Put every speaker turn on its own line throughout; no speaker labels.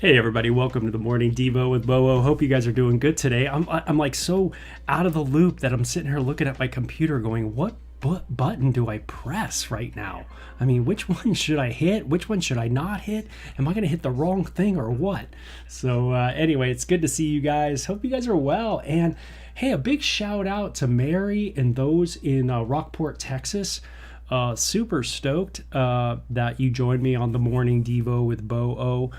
Hey everybody, welcome to the Morning Devo with Bo. Hope you guys are doing good today. I'm like so out of the loop that I'm sitting here looking at my computer going, what button do I press right now? I mean, which one should I hit? Which one should I not hit? Am I going to hit the wrong thing or what? So anyway, it's good to see you guys. Hope you guys are well. And hey, a big shout out to Mary and those in Rockport, Texas. Super stoked that you joined me on the Morning Devo with Bo.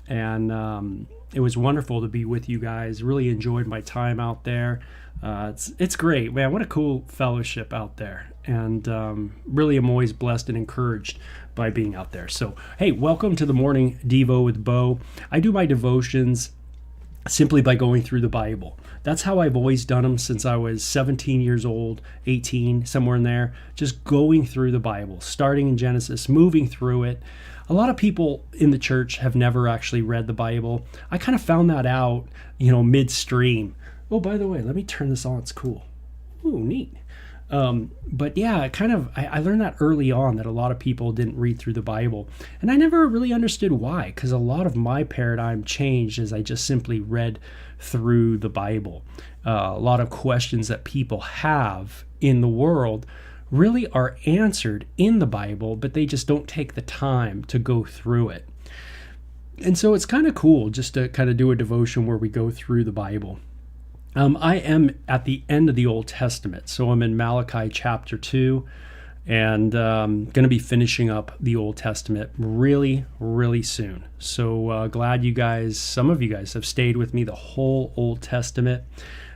And it was wonderful to be with you guys. Really enjoyed my time out there. It's great, man. What a cool fellowship out there. And really am always blessed and encouraged by being out there. So, hey, welcome to the Morning Devo with Bo. I do my devotions simply by going through the Bible. That's how I've always done them since I was 17 years old, 18, somewhere in there. Just going through the Bible, starting in Genesis, moving through it. A lot of people in the church have never actually read the Bible. I kind of found that out, midstream. Oh, by the way, let me turn this on. It's cool. Ooh, neat. But yeah, I learned that early on that a lot of people didn't read through the Bible. And I never really understood why, because a lot of my paradigm changed as I just simply read through the Bible. A lot of questions that people have in the world really are answered in the Bible, but they just don't take the time to go through it. And so it's kind of cool just to kind of do a devotion where we go through the Bible. I am at the end of the Old Testament, so I'm in Malachi chapter 2, and going to be finishing up the Old Testament really, really soon. So glad some of you guys have stayed with me the whole Old Testament,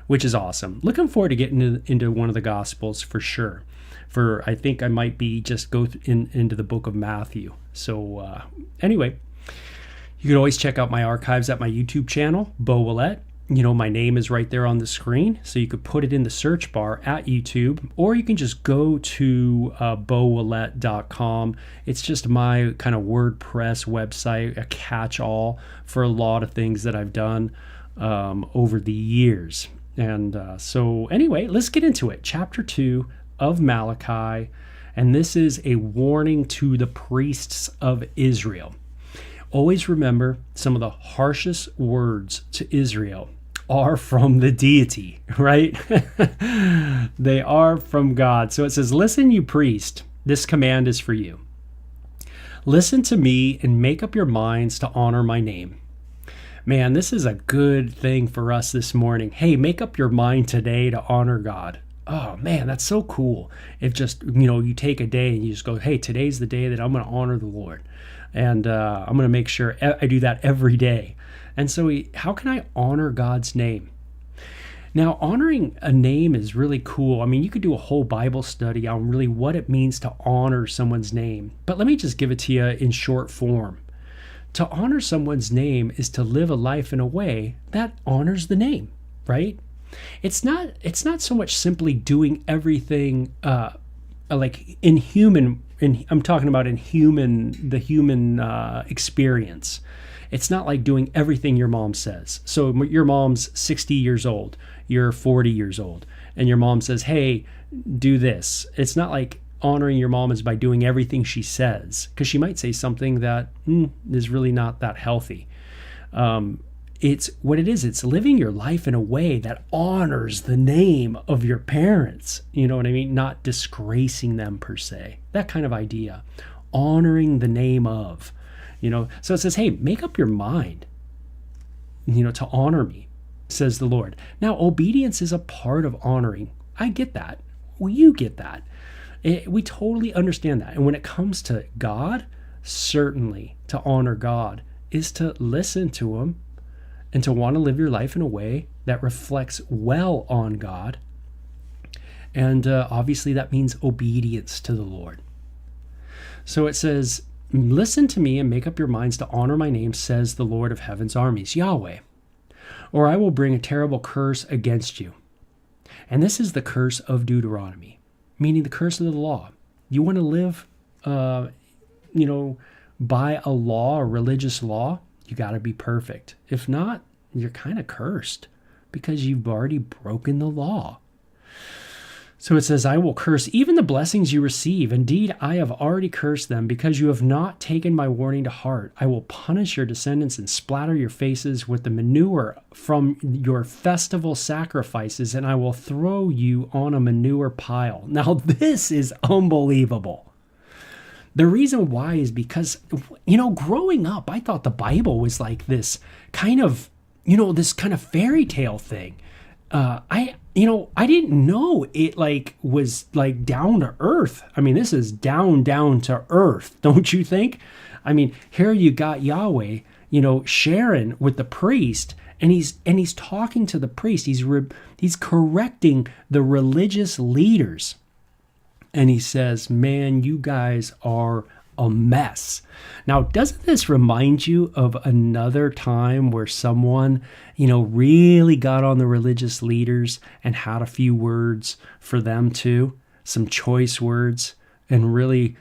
which is awesome. Looking forward to getting into one of the Gospels for sure. I think I might be just into the book of Matthew. So anyway, you can always check out my archives at my YouTube channel, Bo Willett. My name is right there on the screen, so you could put it in the search bar at YouTube, or you can just go to bowillett.com. It's just my kind of WordPress website, a catch-all for a lot of things that I've done over the years. And so anyway, let's get into it. Chapter 2 of Malachi, and this is a warning to the priests of Israel. Always remember, some of the harshest words to Israel are from the deity, right? They are from God. So it says, "Listen, you priest, this command is for you. Listen to me and make up your minds to honor my name." Man, this is a good thing for us this morning. Hey, make up your mind today to honor God. Oh man, that's so cool. If just, you take a day and you just go, hey, today's the day that I'm going to honor the Lord. And I'm going to make sure I do that every day. And so how can I honor God's name? Now, honoring a name is really cool. I mean, you could do a whole Bible study on really what it means to honor someone's name. But let me just give it to you in short form. To honor someone's name is to live a life in a way that honors the name, right? It's not so much simply doing everything like I'm talking about the human experience. It's not like doing everything your mom says. So your mom's 60 years old, you're 40 years old, and your mom says, hey, do this. It's not like honoring your mom is by doing everything she says, because she might say something that is really not that healthy. It's what it is. It's living your life in a way that honors the name of your parents. You know what I mean? Not disgracing them per se. That kind of idea. Honoring the name of, So it says, hey, make up your mind, to honor me, says the Lord. Now, obedience is a part of honoring. I get that. Well, you get that. We totally understand that. And when it comes to God, certainly to honor God is to listen to him, and to want to live your life in a way that reflects well on God. And obviously that means obedience to the Lord. So it says, listen to me and make up your minds to honor my name, says the Lord of heaven's armies, Yahweh, or I will bring a terrible curse against you. And this is the curse of Deuteronomy, meaning the curse of the law. You want to live, by a law, a religious law, you got to be perfect. If not, you're kind of cursed because you've already broken the law. So it says, I will curse even the blessings you receive. Indeed, I have already cursed them because you have not taken my warning to heart. I will punish your descendants and splatter your faces with the manure from your festival sacrifices, and I will throw you on a manure pile. Now, this is unbelievable. The reason why is because, growing up, I thought the Bible was like this kind of, this kind of fairy tale thing. I didn't know it was down to earth. I mean, this is down to earth, don't you think? I mean, here you got Yahweh, sharing with the priest, and he's talking to the priest. He's correcting the religious leaders. And he says, man, you guys are a mess. Now, doesn't this remind you of another time where someone, really got on the religious leaders and had a few words for them too, some choice words, and really,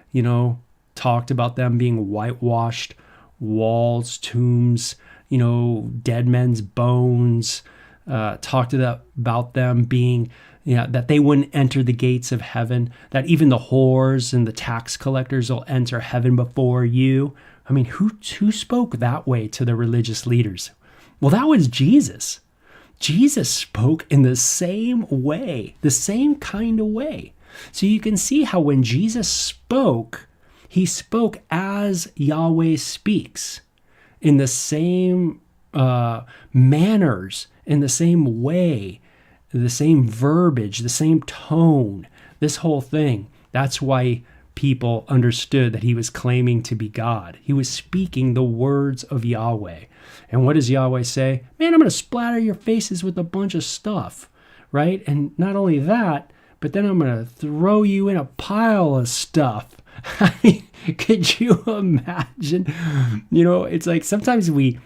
talked about them being whitewashed walls, tombs, dead men's bones, talked about them being, that they wouldn't enter the gates of heaven, that even the whores and the tax collectors will enter heaven before you. I mean, who spoke that way to the religious leaders? Well, that was Jesus. Jesus spoke in the same way, the same kind of way. So you can see how when Jesus spoke, he spoke as Yahweh speaks, in the same manners, in the same way, the same verbiage, the same tone, this whole thing. That's why people understood that he was claiming to be God. He was speaking the words of Yahweh. And what does Yahweh say? Man, I'm going to splatter your faces with a bunch of stuff, right? And not only that, but then I'm going to throw you in a pile of stuff. I mean, could you imagine? It's like sometimes we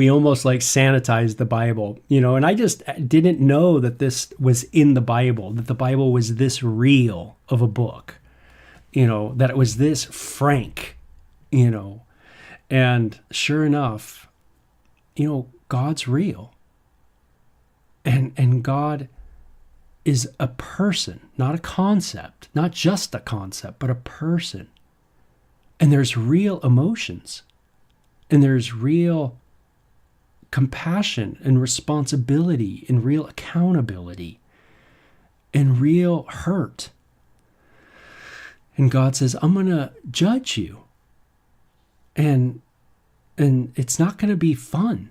almost sanitize the Bible, and I just didn't know that this was in the Bible, that the Bible was this real of a book, that it was this frank, and sure enough, God's real. And God is a person, not a concept, not just a concept, but a person. And there's real emotions, and there's real compassion and responsibility and real accountability and real hurt. And God says, I'm going to judge you. And it's not going to be fun.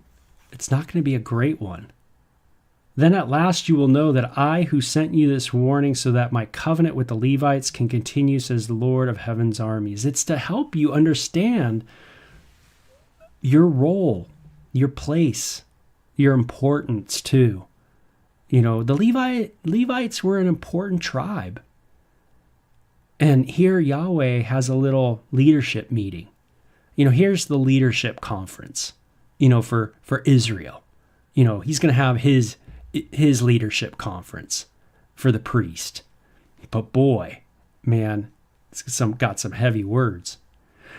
It's not going to be a great one. Then at last you will know that I who sent you this warning so that my covenant with the Levites can continue, says the Lord of heaven's armies. It's to help you understand your role, your place, your importance too. The Levites were an important tribe. And here Yahweh has a little leadership meeting. Here's the leadership conference, for Israel. He's going to have his leadership conference for the priest. But boy, man, it's got some heavy words.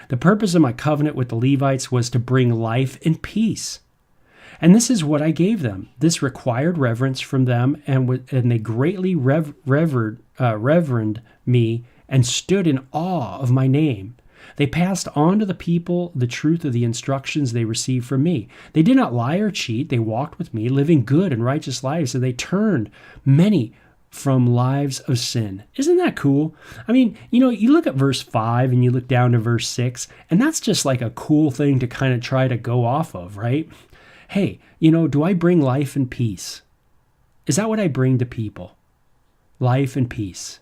The purpose of my covenant with the Levites was to bring life and peace. And this is what I gave them. This required reverence from them, and they greatly reverenced me and stood in awe of my name. They passed on to the people the truth of the instructions they received from me. They did not lie or cheat. They walked with me, living good and righteous lives, and they turned many from lives of sin. Isn't that cool? I mean, you look at verse 5 and you look down to verse 6, and that's just like a cool thing to kind of try to go off of, right? Hey, do I bring life and peace? Is that what I bring to people? Life and peace.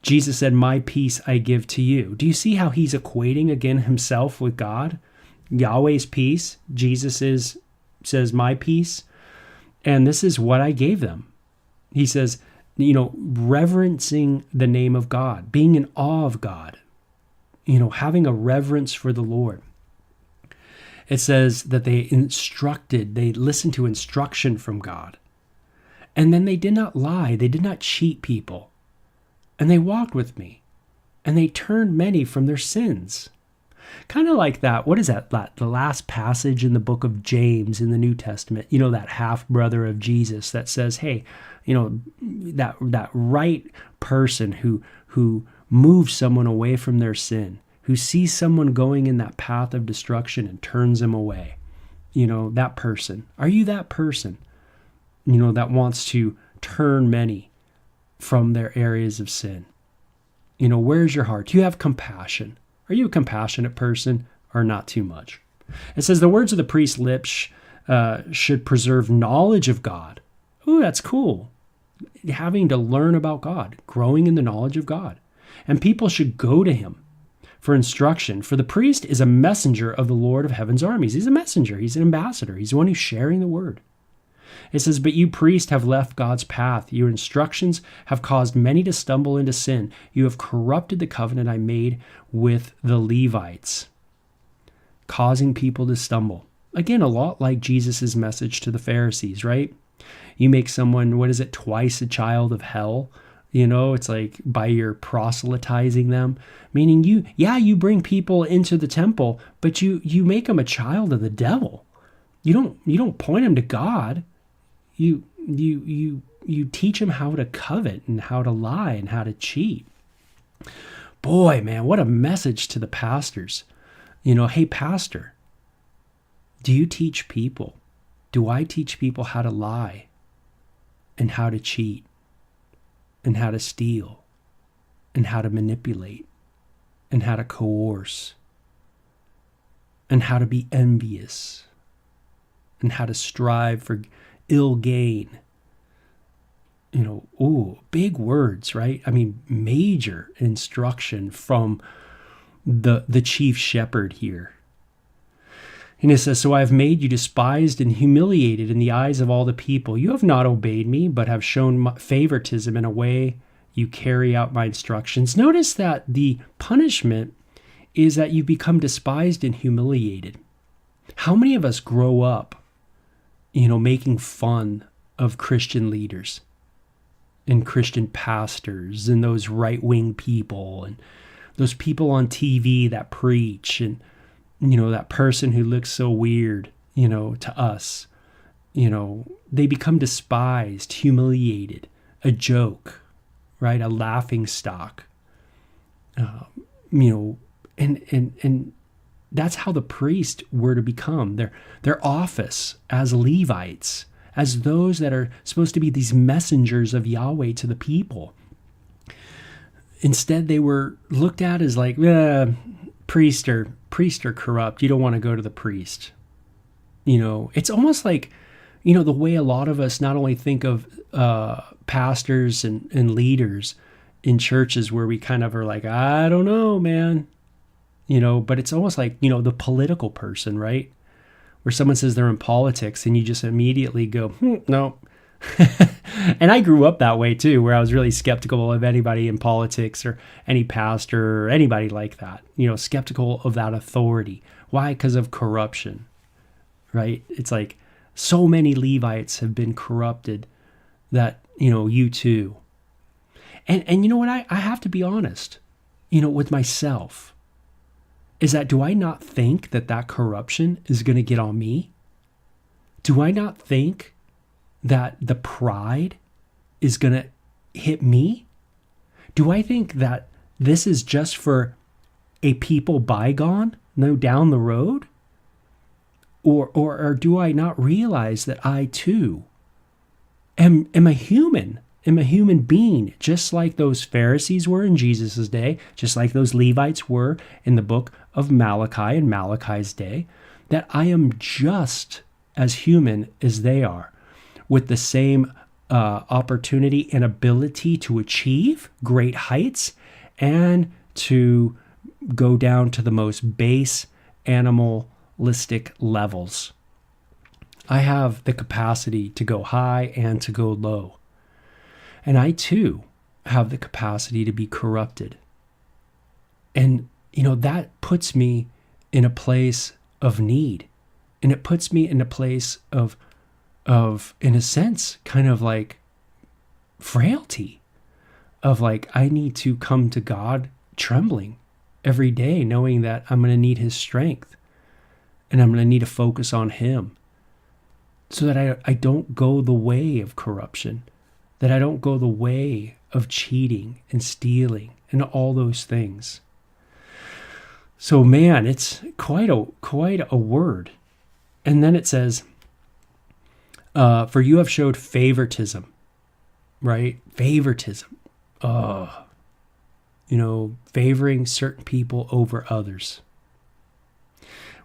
Jesus said, my peace I give to you. Do you see how he's equating again himself with God? Yahweh's peace. Jesus says, my peace. And this is what I gave them. He says, reverencing the name of God, being in awe of God, having a reverence for the Lord. It says that they listened to instruction from God. And then they did not lie. They did not cheat people. And they walked with me. And they turned many from their sins. Kind of like that. What is that? The last passage in the book of James in the New Testament, that half brother of Jesus that says, hey, that right person who moves someone away from their sin, who sees someone going in that path of destruction and turns them away. That person. Are you that person, that wants to turn many from their areas of sin? Where's your heart? Do you have compassion? Are you a compassionate person or not too much? It says the words of the priest's lips should preserve knowledge of God. Ooh, that's cool. Having to learn about God, growing in the knowledge of God. And people should go to him for instruction. For the priest is a messenger of the Lord of heaven's armies. He's a messenger. He's an ambassador. He's the one who's sharing the word. It says, but you priests have left God's path. Your instructions have caused many to stumble into sin. You have corrupted the covenant I made with the Levites, causing people to stumble. Again, a lot like Jesus' message to the Pharisees, right? You make someone, twice a child of hell. It's like by your proselytizing them, meaning you bring people into the temple, but you make them a child of the devil. You don't point them to God. You teach them how to covet and how to lie and how to cheat. Boy, man, what a message to the pastors. Hey, pastor, do you teach people? Do I teach people how to lie and how to cheat and how to steal and how to manipulate and how to coerce and how to be envious and how to strive for ill gain? Big words, right? I mean, major instruction from the chief shepherd here. And it says, so I have made you despised and humiliated in the eyes of all the people. You have not obeyed me, but have shown favoritism in a way you carry out my instructions. Notice that the punishment is that you become despised and humiliated. How many of us grow up, making fun of Christian leaders and Christian pastors and those right-wing people and those people on TV that preach and that person who looks so weird, to us, they become despised, humiliated, a joke, right? A laughing stock, and that's how the priests were to become. Their office as Levites, as those that are supposed to be these messengers of Yahweh to the people. Instead, they were looked at as like, priests are corrupt. You don't want to go to the priest. It's almost like, the way a lot of us not only think of pastors and leaders in churches where we kind of are like, I don't know, man. But it's almost like, the political person, right? Where someone says they're in politics and you just immediately go, no. And I grew up that way too, where I was really skeptical of anybody in politics or any pastor or anybody like that, skeptical of that authority. Why? Because of corruption, right? It's like so many Levites have been corrupted that, you too. And you know what? I have to be honest, with myself, is that do I not think that corruption is going to get on me? Do I not think that the pride is going to hit me? Do I think that this is just for a people bygone, no, down the road? Or do I not realize that I too am a human, am a human being, just like those Pharisees were in Jesus' day, just like those Levites were in the book of Malachi in Malachi's day, that I am just as human as they are, with the same opportunity and ability to achieve great heights and to go down to the most base animalistic levels. I have the capacity to go high and to go low. And I too have the capacity to be corrupted. And, that puts me in a place of need. And it puts me in a place of, in a sense, kind of like frailty, of like, I need to come to God trembling every day, knowing that I'm going to need his strength and I'm going to need to focus on him so that I don't go the way of corruption, that I don't go the way of cheating and stealing and all those things. So man, it's quite a word. And then it says, for you have showed favoritism, right? Favoritism. Favoring certain people over others.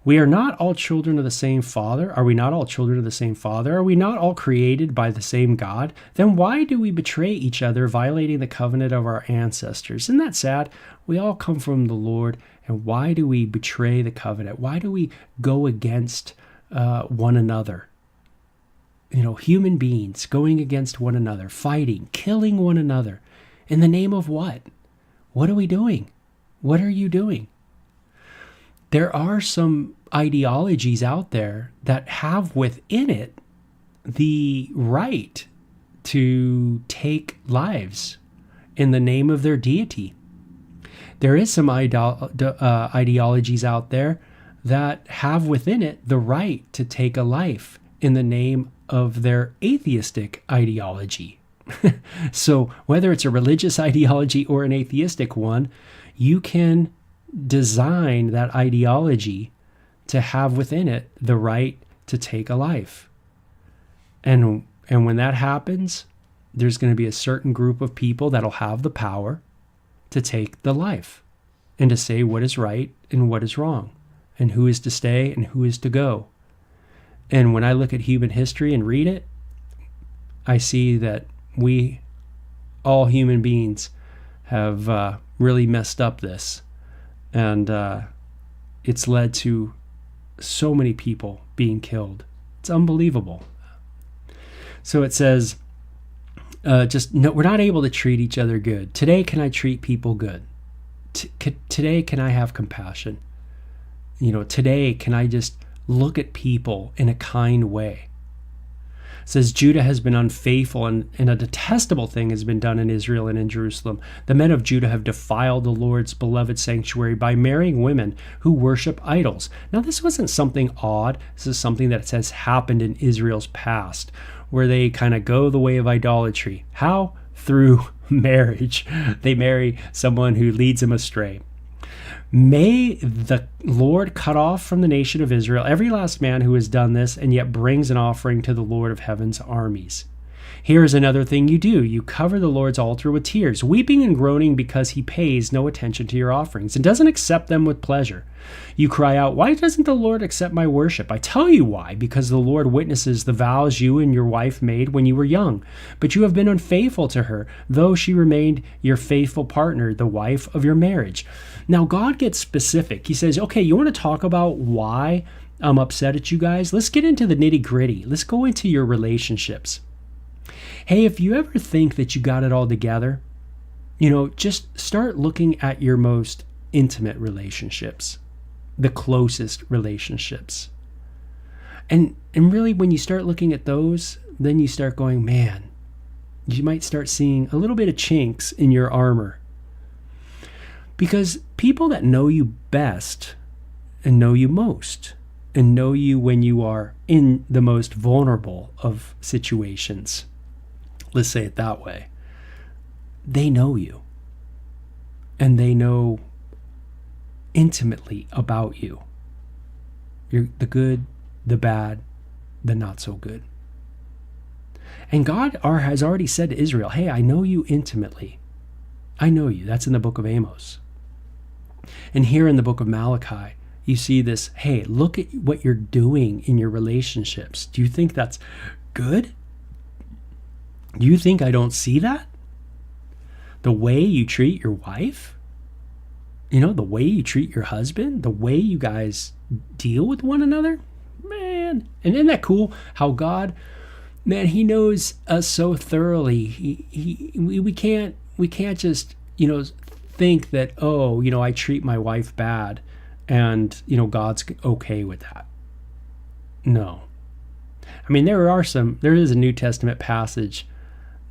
We are not all children of the same Father. Are we not all children of the same Father? Are we not all created by the same God? Then why do we betray each other, violating the covenant of our ancestors? Isn't that sad? We all come from the Lord, and why do we betray the covenant? Why do we go against one another? Human beings going against one another, fighting, killing one another. In the name of what? What are we doing? What are you doing? There are some ideologies out there that have within it the right to take lives in the name of their deity. There is some ideologies out there that have within it the right to take a life in the name of their atheistic ideology. So whether it's a religious ideology or an atheistic one, you can design that ideology to have within it the right to take a life. And when that happens, there's going to be a certain group of people that'll have the power to take the life and to say what is right and what is wrong and who is to stay and who is to go. And when I look at human history and read it, I see that we, all human beings, have really messed up this. And it's led to so many people being killed. It's unbelievable. So it says, we're not able to treat each other good. Today, can I treat people good? Today, can I have compassion? Today, can I just look at people in a kind way? It says Judah has been unfaithful, and a detestable thing has been done in Israel and in Jerusalem. The men of Judah have defiled the Lord's beloved sanctuary by marrying women who worship idols. Now, this wasn't something odd. This is something that has happened in Israel's past, where they kind of go the way of idolatry. How? Through marriage. They marry someone who leads them astray. May the Lord cut off from the nation of Israel every last man who has done this and yet brings an offering to the Lord of heaven's armies. Here is another thing you do. You cover the Lord's altar with tears, weeping and groaning because he pays no attention to your offerings and doesn't accept them with pleasure. You cry out, why doesn't the Lord accept my worship? I tell you why, because the Lord witnesses the vows you and your wife made when you were young. But you have been unfaithful to her, though she remained your faithful partner, the wife of your marriage. Now, God gets specific. He says, okay, you want to talk about why I'm upset at you guys? Let's get into the nitty-gritty. Let's go into your relationships. Hey, if you ever think that you got it all together, just start looking at your most intimate relationships, the closest relationships. And really, when you start looking at those, then you start going, man, you might start seeing a little bit of chinks in your armor. Because people that know you best and know you most and know you when you are in the most vulnerable of situations, let's say it that way, they know you. And they know intimately about you. You're the good, the bad, the not so good. And God has already said to Israel, hey, I know you intimately. I know you. That's in the book of Amos. And here in the book of Malachi, you see this, hey, look at what you're doing in your relationships. Do you think that's good? Do you think I don't see that? The way you treat your wife? The way you treat your husband? The way you guys deal with one another? Man. And isn't that cool how God, man, he knows us so thoroughly. We can't just, think that, I treat my wife bad and, God's okay with that. No. I mean, there is a New Testament passage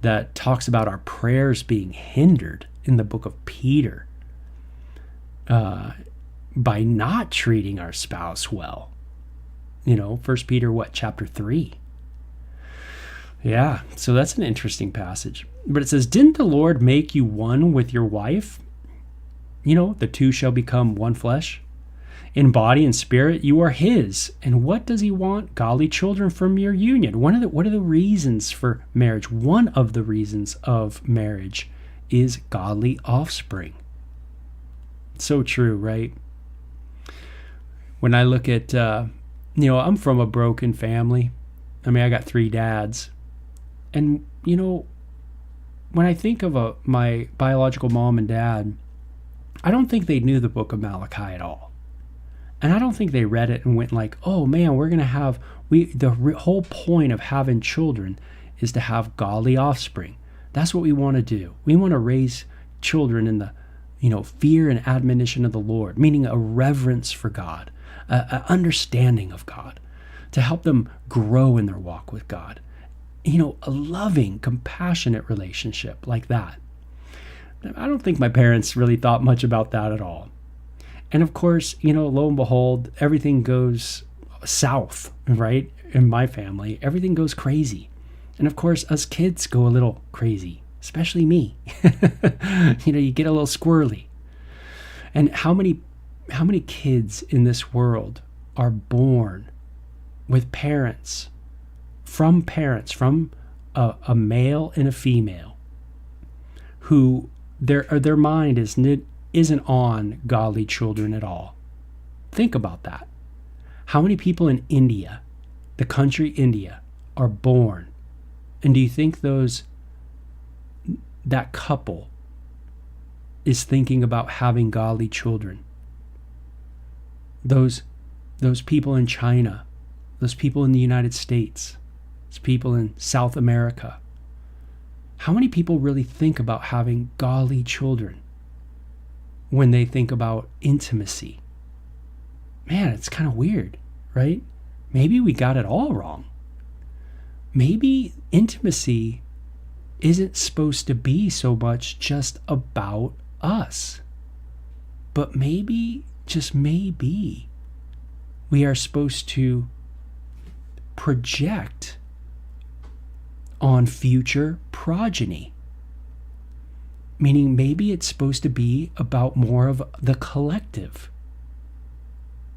that talks about our prayers being hindered in the book of Peter. by not treating our spouse well. First Peter, chapter 3. Yeah, so that's an interesting passage. But it says, didn't the Lord make you one with your wife? The two shall become one flesh. In body and spirit, you are his. And what does he want? Godly children from your union. What are the reasons for marriage? One of the reasons of marriage is godly offspring. So true, right? When I look at, I'm from a broken family. I got 3 dads. And, when I think of my biological mom and dad, I don't think they knew the book of Malachi at all. And I don't think they read it and went like, oh man, we're going to have, the whole point of having children is to have godly offspring. That's what we want to do. We want to raise children in the, fear and admonition of the Lord, meaning a reverence for God, an understanding of God, to help them grow in their walk with God. A loving, compassionate relationship like that. I don't think my parents really thought much about that at all. And of course, lo and behold, everything goes south, right? In my family, everything goes crazy. And of course, us kids go a little crazy, especially me. You get a little squirrely. And how many kids in this world are born with parents, from a male and a female, who their mind isn't on godly children at all. Think about that. How many people in India, the country India, are born? And do you think that couple is thinking about having godly children? Those people in China, those people in the United States, those people in South America. How many people really think about having godly children when they think about intimacy? Man, it's kind of weird, right? Maybe we got it all wrong. Maybe intimacy isn't supposed to be so much just about us. But maybe, just maybe, we are supposed to project on future progeny. Meaning maybe it's supposed to be about more of the collective.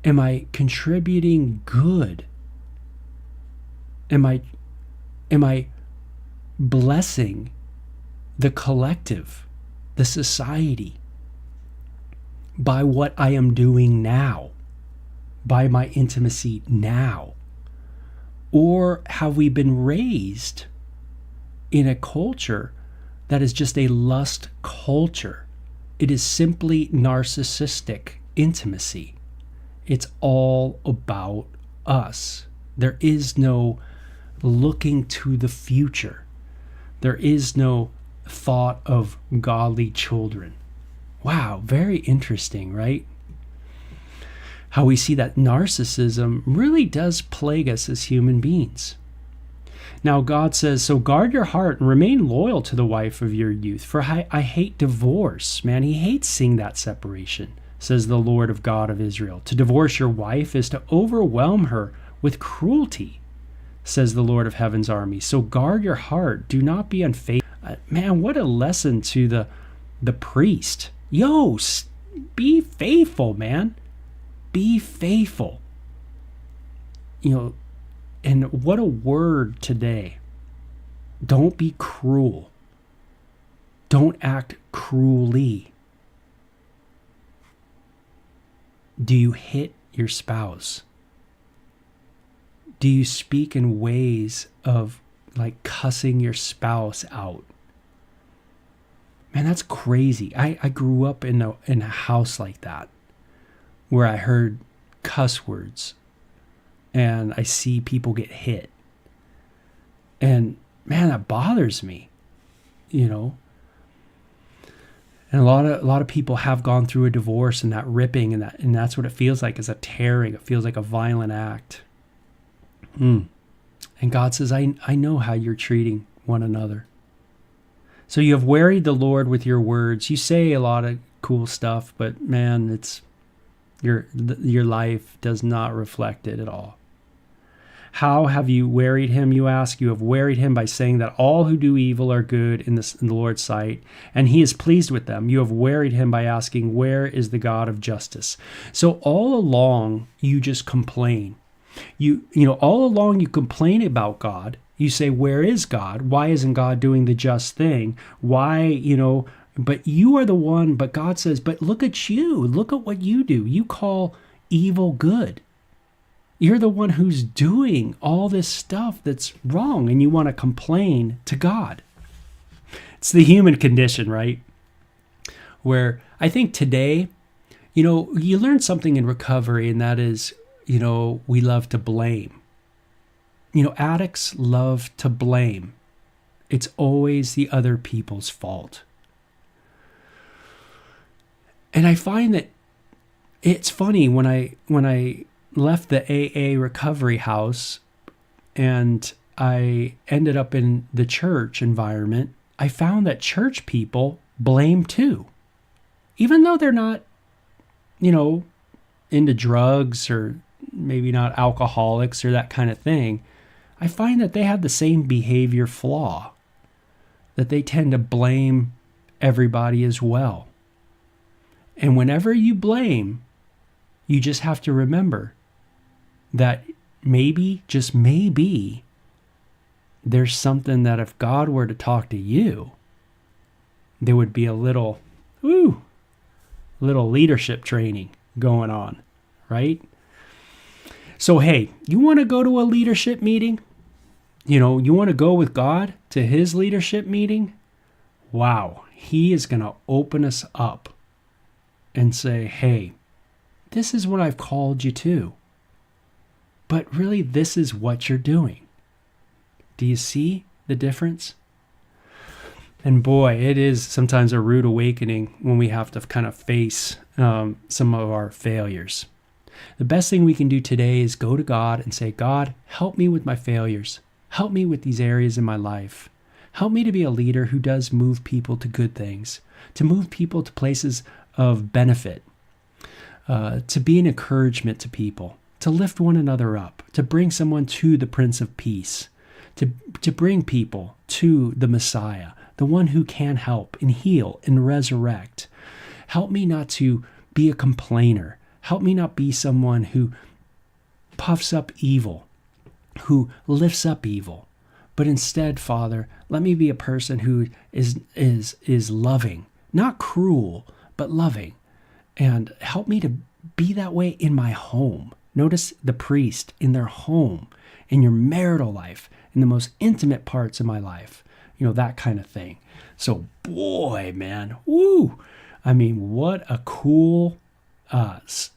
Am I contributing good? Am I blessing the collective, the society, by what I am doing now, by my intimacy now? Or have we been raised in a culture that is just a lust culture? It is simply narcissistic intimacy. It's all about us. There is no looking to the future. There is no thought of godly children. Wow, very interesting, right? How we see that narcissism really does plague us as human beings. Now God says, so guard your heart and remain loyal to the wife of your youth, for I hate divorce. Man, he hates seeing that separation, says the Lord of God of Israel. To divorce your wife is to overwhelm her with cruelty, says the Lord of heaven's army. So guard your heart. Do not be unfaithful. Man, what a lesson to the priest. Yo, be faithful, man. Be faithful. And what a word today. Don't be cruel. Don't act cruelly. Do you hit your spouse? Do you speak in ways of like cussing your spouse out? Man, that's crazy. I grew up in a house like that, where I heard cuss words and I see people get hit. And man, that bothers me, And a lot of people have gone through a divorce, and that ripping and that's what it feels like, is a tearing. It feels like a violent act. And God says, I know how you're treating one another. So you have wearied the Lord with your words. You say a lot of cool stuff, but man, it's your life does not reflect it at all. How have you wearied him, you ask? You have wearied him by saying that all who do evil are good in the Lord's sight, and he is pleased with them. You have wearied him by asking, where is the God of justice? So all along, you just complain. All along you complain about God. You say, where is God? Why isn't God doing the just thing? Why, but you are the one, but God says, but look at you. Look at what you do. You call evil good. You're the one who's doing all this stuff that's wrong, and you want to complain to God. It's the human condition, right? Where I think today, you learn something in recovery, and that is, we love to blame. Addicts love to blame. It's always the other people's fault. And I find that it's funny when I left the AA recovery house and I ended up in the church environment, I found that church people blame too. Even though they're not, into drugs or maybe not alcoholics or that kind of thing, I find that they have the same behavior flaw, that they tend to blame everybody as well. And whenever you blame, you just have to remember that maybe, just maybe, there's something that if God were to talk to you, there would be a little leadership training going on, right? So, hey, you want to go to a leadership meeting? You want to go with God to his leadership meeting? Wow, he is going to open us up and say, hey, this is what I've called you to. But really, this is what you're doing. Do you see the difference? And boy, it is sometimes a rude awakening when we have to kind of face some of our failures. The best thing we can do today is go to God and say, God, help me with my failures. Help me with these areas in my life. Help me to be a leader who does move people to good things, to move people to places of benefit, to be an encouragement to people, to lift one another up, to bring someone to the Prince of Peace, to bring people to the Messiah, the one who can help and heal and resurrect. Help me not to be a complainer. Help me not be someone who puffs up evil, who lifts up evil. But instead, Father, let me be a person who is loving, not cruel, but loving. And help me to be that way in my home. Notice the priest in their home, in your marital life, in the most intimate parts of my life, that kind of thing. So, boy, man, woo! I mean, what a cool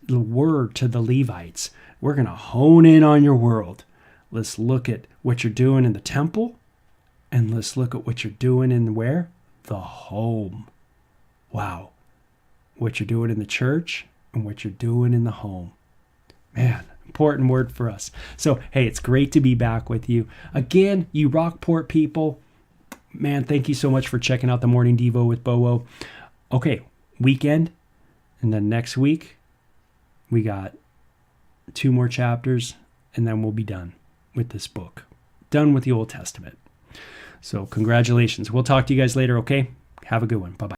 word to the Levites. We're going to hone in on your world. Let's look at what you're doing in the temple, and let's look at what you're doing in where? The home. Wow. What you're doing in the church and what you're doing in the home. Man, important word for us. So, hey, it's great to be back with you. Again, you Rockport people, man, thank you so much for checking out the Morning Devo with Bowo. Okay, weekend, and then next week, we got 2 more chapters, and then we'll be done with this book. Done with the Old Testament. So congratulations. We'll talk to you guys later, okay? Have a good one. Bye-bye.